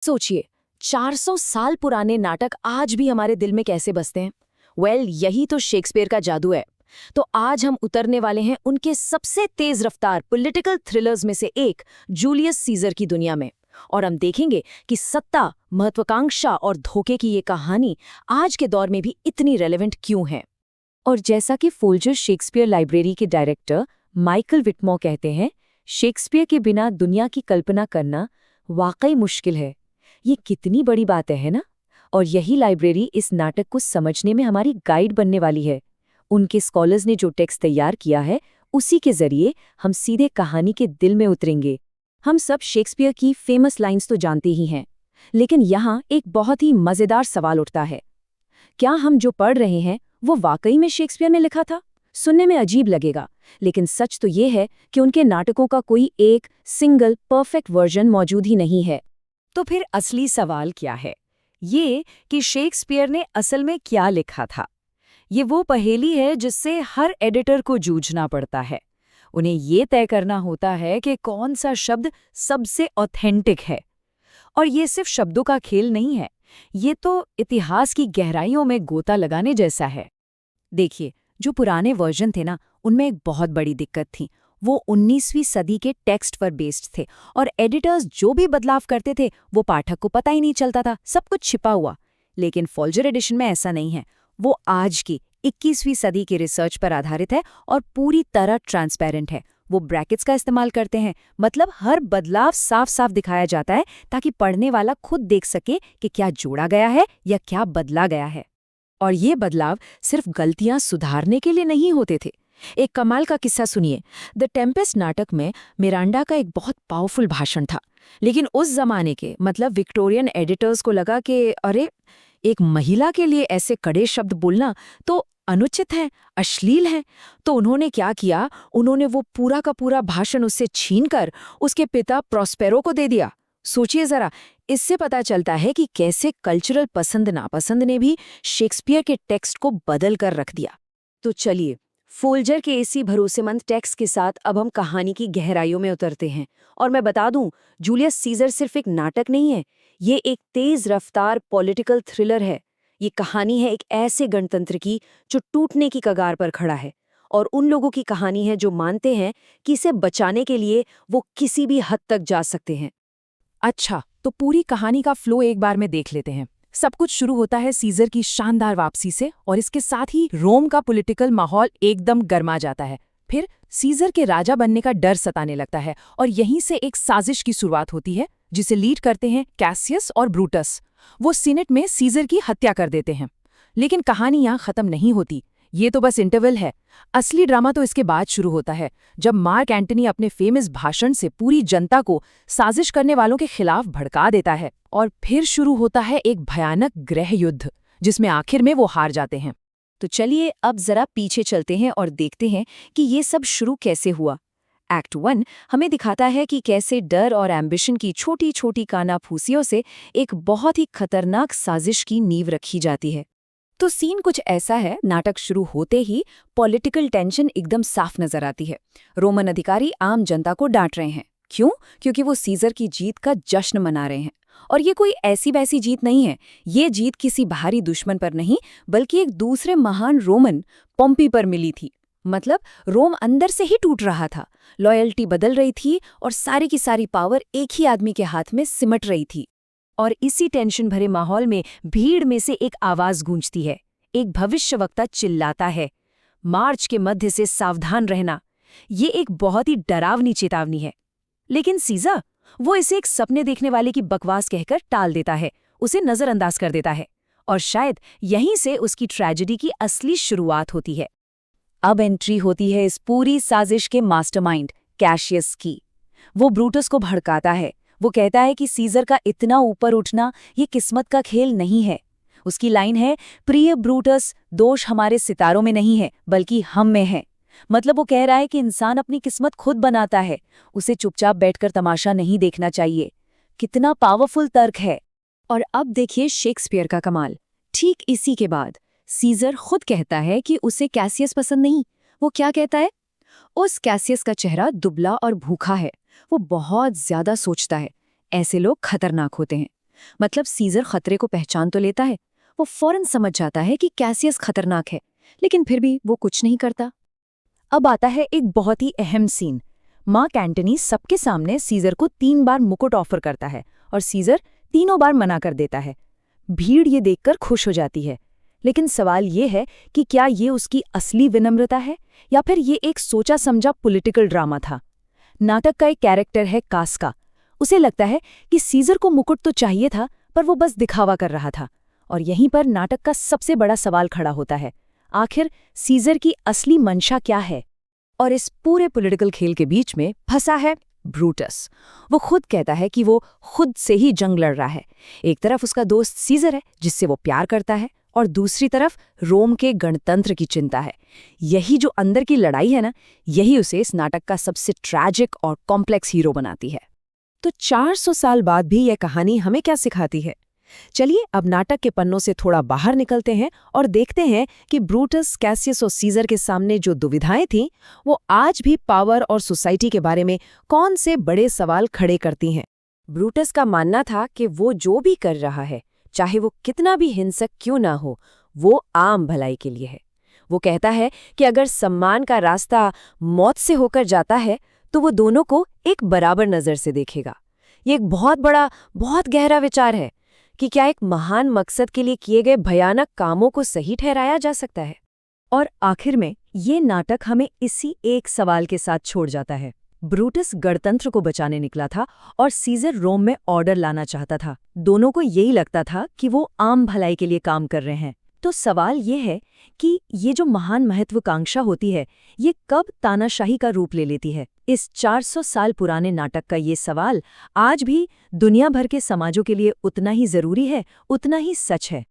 सोचिए, 400 साल पुराने नाटक आज भी हमारे दिल में कैसे बसते हैं। यही तो शेक्सपियर का जादू है। तो आज हम उतरने वाले हैं उनके सबसे तेज रफ्तार पॉलिटिकल थ्रिलर्स में से एक, जूलियस सीजर की दुनिया में। और हम देखेंगे कि सत्ता, महत्वाकांक्षा और धोखे की ये कहानी आज के दौर में भी इतनी रेलेवेंट क्यों है। और जैसा कि फोल्जर शेक्सपियर लाइब्रेरी के डायरेक्टर माइकल विटमॉर कहते हैं, शेक्सपियर के बिना दुनिया की कल्पना करना वाकई मुश्किल है। ये कितनी बड़ी बात है ना? और यही लाइब्रेरी इस नाटक को समझने में हमारी गाइड बनने वाली है। उनके स्कॉलर्स ने जो टेक्स्ट तैयार किया है, उसी के जरिए हम सीधे कहानी के दिल में उतरेंगे। हम सब शेक्सपियर की फेमस लाइन्स तो जानते ही हैं, लेकिन यहाँ एक बहुत ही मज़ेदार सवाल उठता है। क्या हम जो पढ़ रहे हैं वो वाकई में शेक्सपियर ने लिखा था? सुनने में अजीब लगेगा, लेकिन सच तो ये है कि उनके नाटकों का कोई एक सिंगल परफेक्ट वर्जन मौजूद ही नहीं है। तो फिर असली सवाल क्या है? ये कि शेक्सपियर ने असल में क्या लिखा था। ये वो पहेली है जिससे हर एडिटर को जूझना पड़ता है। उन्हें ये तय करना होता है कि कौन सा शब्द सबसे ऑथेंटिक है। और ये सिर्फ शब्दों का खेल नहीं है, ये तो इतिहास की गहराइयों में गोता लगाने जैसा है। देखिए, जो पुराने वर्जन थे ना, उनमें एक बहुत बड़ी दिक्कत थी। वो 19वीं सदी के टेक्स्ट पर बेस्ड थे और एडिटर्स जो भी बदलाव करते थे वो पाठक को पता ही नहीं चलता था, सब कुछ छिपा हुआ। लेकिन फोल्जर एडिशन में ऐसा नहीं है। वो आज की 21वीं सदी की रिसर्च पर आधारित है और पूरी तरह ट्रांसपेरेंट है। वो ब्रैकेट्स का इस्तेमाल करते हैं, मतलब हर बदलाव साफ साफ दिखाया जाता है ताकि पढ़ने वाला खुद देख सके कि क्या जोड़ा गया है या क्या बदला गया है। और ये बदलाव सिर्फ गलतियां सुधारने के लिए नहीं होते थे। एक कमाल का किस्सा सुनिए। द टेम्पेस्ट नाटक में मिरांडा का एक बहुत पावरफुल भाषण था, लेकिन उस जमाने के मतलब विक्टोरियन एडिटर्स को लगा कि अरे, एक महिला के लिए ऐसे कड़े शब्द बोलना तो अनुचित है, अश्लील है। तो उन्होंने क्या किया, उन्होंने वो पूरा का पूरा भाषण उससे छीनकर उसके पिता प्रॉस्पेरो को दे दिया। सोचिए जरा, इससे पता चलता है कि कैसे कल्चरल पसंद नापसंद ने भी शेक्सपियर के टेक्स्ट को बदल कर रख दिया। तो चलिए, फोल्जर के इसी भरोसेमंद टेक्स्ट के साथ अब हम कहानी की गहराइयों में उतरते हैं। और मैं बता दूं, जूलियस सीजर सिर्फ एक नाटक नहीं है, ये एक तेज रफ्तार पॉलिटिकल थ्रिलर है। ये कहानी है एक ऐसे गणतंत्र की जो टूटने की कगार पर खड़ा है, और उन लोगों की कहानी है जो मानते हैं कि इसे बचाने के लिए वो किसी भी हद तक जा सकते हैं। अच्छा, तो पूरी कहानी का फ्लो एक बार में देख लेते हैं। सब कुछ शुरू होता है सीजर की शानदार वापसी से, और इसके साथ ही रोम का पॉलिटिकल माहौल एकदम गर्मा जाता है। फिर सीजर के राजा बनने का डर सताने लगता है, और यहीं से एक साजिश की शुरुआत होती है जिसे लीड करते हैं कैसियस और ब्रूटस। वो सीनेट में सीजर की हत्या कर देते हैं। लेकिन कहानी यहाँ खत्म नहीं होती। ये तो बस इंटरवल है। असली ड्रामा तो इसके बाद शुरू होता है, जब मार्क एंटनी अपने फेमस भाषण से पूरी जनता को साजिश करने वालों के खिलाफ भड़का देता है। और फिर शुरू होता है एक भयानक गृह युद्ध, जिसमें आखिर में वो हार जाते हैं। तो चलिए अब जरा पीछे चलते हैं और देखते हैं कि ये सब शुरू कैसे हुआ। एक्ट 1 हमें दिखाता है कि कैसे डर और एम्बिशन की छोटी छोटी कानाफूसियों से एक बहुत ही खतरनाक साजिश की नींव रखी जाती है। तो सीन कुछ ऐसा है, नाटक शुरू होते ही पॉलिटिकल टेंशन एकदम साफ नजर आती है। रोमन अधिकारी आम जनता को डांट रहे हैं। क्यों? क्योंकि वो सीजर की जीत का जश्न मना रहे हैं। और ये कोई ऐसी वैसी जीत नहीं है। ये जीत किसी बाहरी दुश्मन पर नहीं, बल्कि एक दूसरे महान रोमन, पॉम्पी पर मिली थी। मतलब रोम अंदर से ही टूट रहा था, लॉयल्टी बदल रही थी और सारी की सारी पावर एक ही आदमी के हाथ में सिमट रही थी। और इसी टेंशन भरे माहौल में भीड़ में से एक आवाज गूंजती है। एक भविष्यवक्ता चिल्लाता है, मार्च के मध्य से सावधान रहना। ये एक बहुत ही डरावनी चेतावनी है। लेकिन सीजर, वो इसे एक सपने देखने वाले की बकवास कहकर टाल देता है, उसे नजरअंदाज कर देता है। और शायद यहीं से उसकी ट्रेजेडी की असली शुरुआत होती है। अब एंट्री होती है इस पूरी साजिश के मास्टरमाइंड कैशियस की। वो ब्रूटस को भड़काता है। वो कहता है कि सीजर का इतना ऊपर उठना ये किस्मत का खेल नहीं है। उसकी लाइन है, प्रिय ब्रूटस, दोष हमारे सितारों में नहीं है बल्कि हम में है। मतलब वो कह रहा है कि इंसान अपनी किस्मत खुद बनाता है, उसे चुपचाप बैठकर तमाशा नहीं देखना चाहिए। कितना पावरफुल तर्क है। और अब देखिए शेक्सपियर का कमाल। ठीक इसी के बाद सीजर खुद कहता है कि उसे कैसियस पसंद नहीं। वो क्या कहता है? उस कैसियस का चेहरा दुबला और भूखा है, वो बहुत ज्यादा सोचता है, ऐसे लोग खतरनाक होते हैं। मतलब सीजर खतरे को पहचान तो लेता है, वो फौरन समझ जाता है कि कैसियस खतरनाक है, लेकिन फिर भी वो कुछ नहीं करता। अब आता है एक बहुत ही अहम सीन। मार्क एंटनी सबके सामने सीजर को 3 बार मुकुट ऑफर करता है और सीजर तीनों बार मना कर देता है। भीड़ ये देखकर खुश हो जाती है, लेकिन सवाल ये है कि क्या ये उसकी असली विनम्रता है या फिर ये एक सोचा समझा पॉलिटिकल ड्रामा था। नाटक का एक कैरेक्टर है कास्का। उसे लगता है कि सीजर को मुकुट तो चाहिए था, पर वो बस दिखावा कर रहा था। और यहीं पर नाटक का सबसे बड़ा सवाल खड़ा होता है, आखिर सीजर की असली मंशा क्या है। और इस पूरे पॉलिटिकल खेल के बीच में फंसा है ब्रूटस। वो खुद कहता है कि वो खुद से ही जंग लड़ रहा है। एक तरफ उसका दोस्त सीजर है जिससे वो प्यार करता है, और दूसरी तरफ रोम के गणतंत्र की चिंता है। यही जो अंदर की लड़ाई है ना, यही उसे इस नाटक का सबसे ट्रैजिक और कॉम्प्लेक्स हीरो बनाती है। तो 400 साल बाद भी यह कहानी हमें क्या सिखाती है? चलिए अब नाटक के पन्नों से थोड़ा बाहर निकलते हैं और देखते हैं कि ब्रूटस, कैसियस और सीजर के सामने जो दुविधाएं थीं, वो आज भी पावर और सोसाइटी के बारे में कौन से बड़े सवाल खड़े करती हैं। ब्रूटस का मानना था कि वो जो भी कर रहा है, चाहे वो कितना भी हिंसक क्यों ना हो, वो आम भलाई के लिए है। वो कहता है कि अगर सम्मान का रास्ता मौत से होकर जाता है, तो वो दोनों को एक बराबर नज़र से देखेगा। ये एक बहुत बड़ा, बहुत गहरा विचार है कि क्या एक महान मकसद के लिए किए गए भयानक कामों को सही ठहराया जा सकता है। और आखिर में ये नाटक हमें इसी एक सवाल के साथ छोड़ जाता है। ब्रूटस गणतंत्र को बचाने निकला था और सीजर रोम में ऑर्डर लाना चाहता था। दोनों को यही लगता था कि वो आम भलाई के लिए काम कर रहे हैं। तो सवाल ये है कि ये जो महान महत्वाकांक्षा होती है, ये कब तानाशाही का रूप ले लेती है। इस 400 साल पुराने नाटक का ये सवाल आज भी दुनिया भर के समाजों के लिए उतना ही जरूरी है, उतना ही सच है।